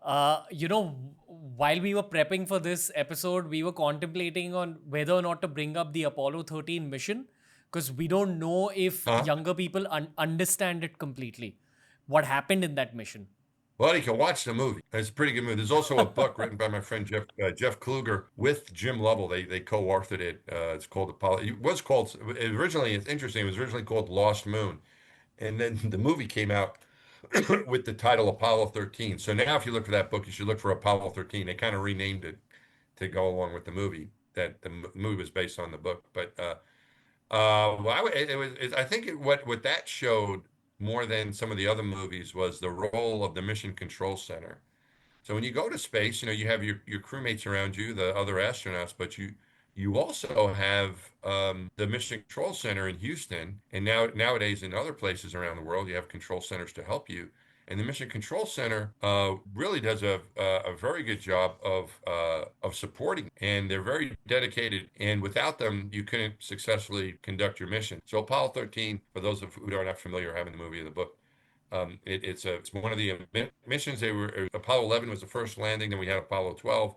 While we were prepping for this episode, we were contemplating on whether or not to bring up the Apollo 13 mission because we don't know if Huh? younger people understand it completely. What happened in that mission? Well, you can watch the movie. It's a pretty good movie. There's also a book written by my friend Jeff Kluger with Jim Lovell. They co-authored it. It's called Apollo. It was called originally. It's interesting. It was originally called Lost Moon, and then the movie came out with the title Apollo 13. So now, if you look for that book, you should look for Apollo 13. They kind of renamed it to go along with the movie. That the movie was based on the book, but well, I think what that showed more than some of the other movies was the role of the Mission Control Center. So when you go to space, you have your crewmates around you, the other astronauts, but you also have the Mission Control Center in Houston, and nowadays in other places around the world, you have control centers to help you. And the Mission Control Center really does a very good job of supporting, and they're very dedicated. And without them, you couldn't successfully conduct your mission. So Apollo 13, for those of who are not familiar, having the movie or the book, it's one of the missions. Apollo 11 was the first landing, then we had Apollo 12,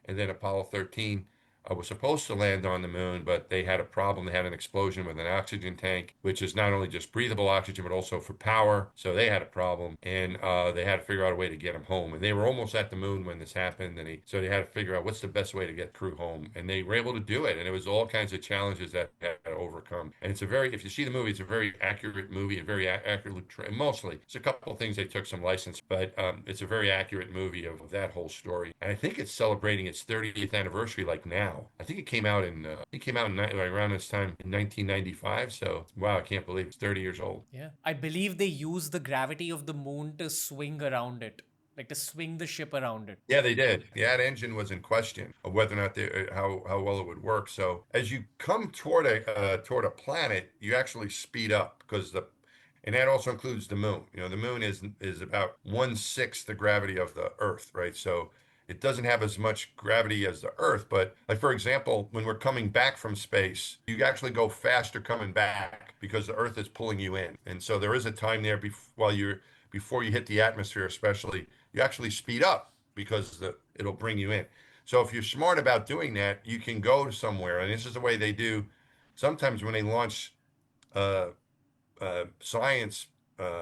and then Apollo 13 was supposed to land on the moon, but they had a problem. They had an explosion with an oxygen tank, which is not only just breathable oxygen, but also for power. So they had a problem, and they had to figure out a way to get them home. And they were almost at the moon when this happened, and so they had to figure out what's the best way to get crew home. And they were able to do it, and it was all kinds of challenges that they had to overcome. And if you see the movie, it's a very accurate movie, a very accurately, mostly. It's a couple of things they took some license, but it's a very accurate movie of that whole story. And I think it's celebrating its 30th anniversary, like now. I think it came out like around this time in 1995. So wow, I can't believe it's 30 years old. Yeah. I believe they use the gravity of the moon to swing around it, like to swing the ship around it. Yeah, they did. That engine was in question of whether or not how well it would work. So as you come toward a planet, you actually speed up because the and that also includes the moon. The moon is about 1/6 the gravity of the Earth, right? So it doesn't have as much gravity as the Earth, but like for example, when we're coming back from space, you actually go faster coming back because the Earth is pulling you in. And so there is a time there before you hit the atmosphere, especially you actually speed up because it'll bring you in. So if you're smart about doing that, you can go somewhere. And this is the way they do. Sometimes when they launch uh, science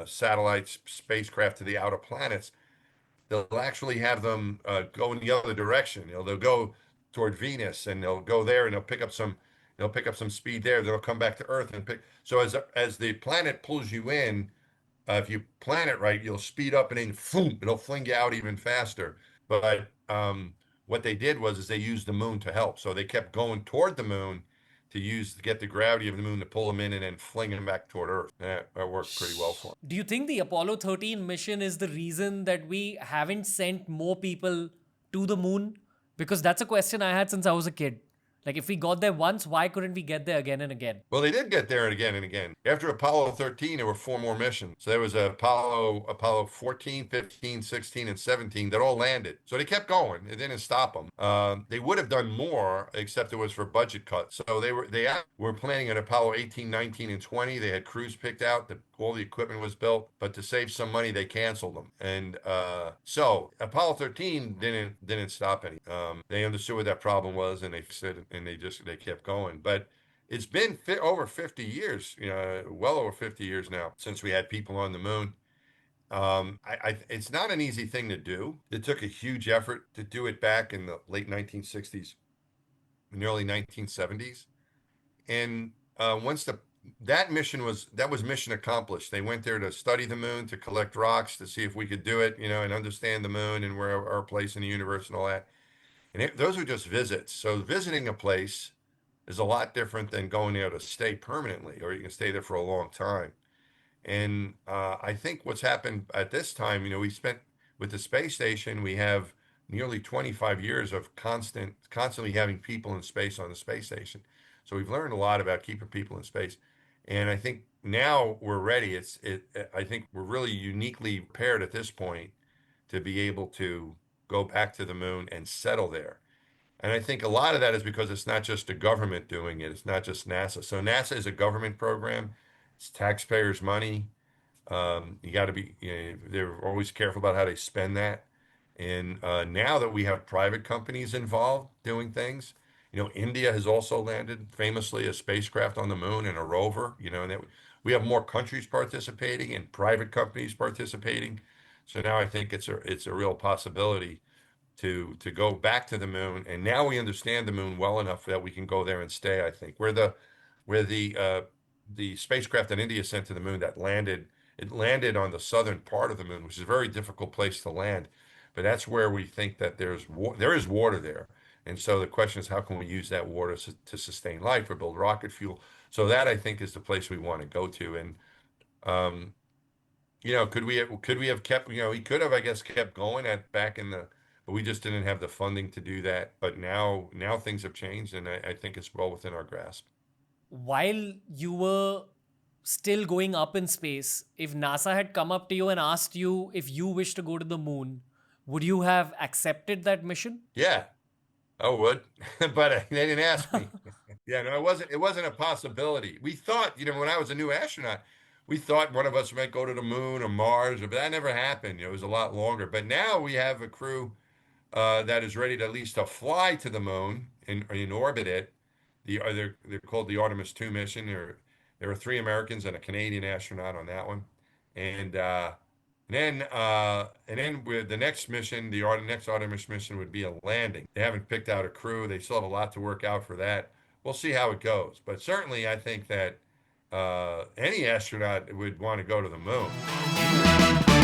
satellites, spacecraft to the outer planets, they'll actually have them go in the other direction. They'll go toward Venus and they'll go there and they'll pick up some speed there. They'll come back to Earth and pick. So as the planet pulls you in, if you plan it right, you'll speed up and then boom, it'll fling you out even faster. But what they did is they used the moon to help. So they kept going toward the moon to get the gravity of the moon to pull them in and then fling them back toward Earth. That worked pretty well for them. Do you think the Apollo 13 mission is the reason that we haven't sent more people to the moon? Because that's a question I had since I was a kid. Like, if we got there once, why couldn't we get there again and again? Well, they did get there again and again. After Apollo 13, there were four more missions. So there was Apollo 14, 15, 16, and 17 that all landed. So they kept going. It didn't stop them. They would have done more, except it was for budget cuts. So they were planning on Apollo 18, 19, and 20. They had crews picked out. All the equipment was built, but to save some money, they canceled them. And so Apollo 13 didn't stop any. They understood what that problem was, and they said, and they kept going. But it's been over 50 years, well over 50 years now since we had people on the moon. It's not an easy thing to do. It took a huge effort to do it back in the late 1960s and early 1970s. And once that was mission accomplished. They went there to study the moon, to collect rocks, to see if we could do it, and understand the moon and where our place in the universe and all that. And those are just visits. So visiting a place is a lot different than going there to stay permanently, or you can stay there for a long time. And I think what's happened at this time, we spent with the space station, we have nearly 25 years of constantly having people in space on the space station. So we've learned a lot about keeping people in space. And I think now we're ready. I think we're really uniquely prepared at this point to be able to go back to the moon and settle there. And I think a lot of that is because it's not just the government doing it. It's not just NASA. So NASA is a government program. It's taxpayers' money. You got to be, they're always careful about how they spend that. And now that we have private companies involved doing things, India has also landed famously a spacecraft on the moon and a rover, and that we have more countries participating and private companies participating. So now I think it's a real possibility to go back to the moon. And now we understand the moon well enough that we can go there and stay, I think. Where the spacecraft that India sent to the moon that landed, it landed on the southern part of the moon, which is a very difficult place to land. But that's where we think that there is water there. And so the question is, how can we use that water to sustain life or build rocket fuel? So that I think is the place we want to go to. And um, could we have kept, he could have, I guess, kept going back in but we just didn't have the funding to do that. But now things have changed, and I think it's well within our grasp. While you were still going up in space, if NASA had come up to you and asked you if you wish to go to the moon, would you have accepted that mission? Yeah, I would, but they didn't ask me. Yeah, no, it wasn't a possibility. We thought, when I was a new astronaut, we thought one of us might go to the moon or Mars, but that never happened. It was a lot longer. But now we have a crew that is ready to at least to fly to the moon in orbit it. They're called the Artemis 2 mission. There are three Americans and a Canadian astronaut on that one, and then with the next mission, next Artemis mission would be a landing. They haven't picked out a crew. They still have a lot to work out for that. We'll see how it goes. But certainly, I think that any astronaut would want to go to the moon.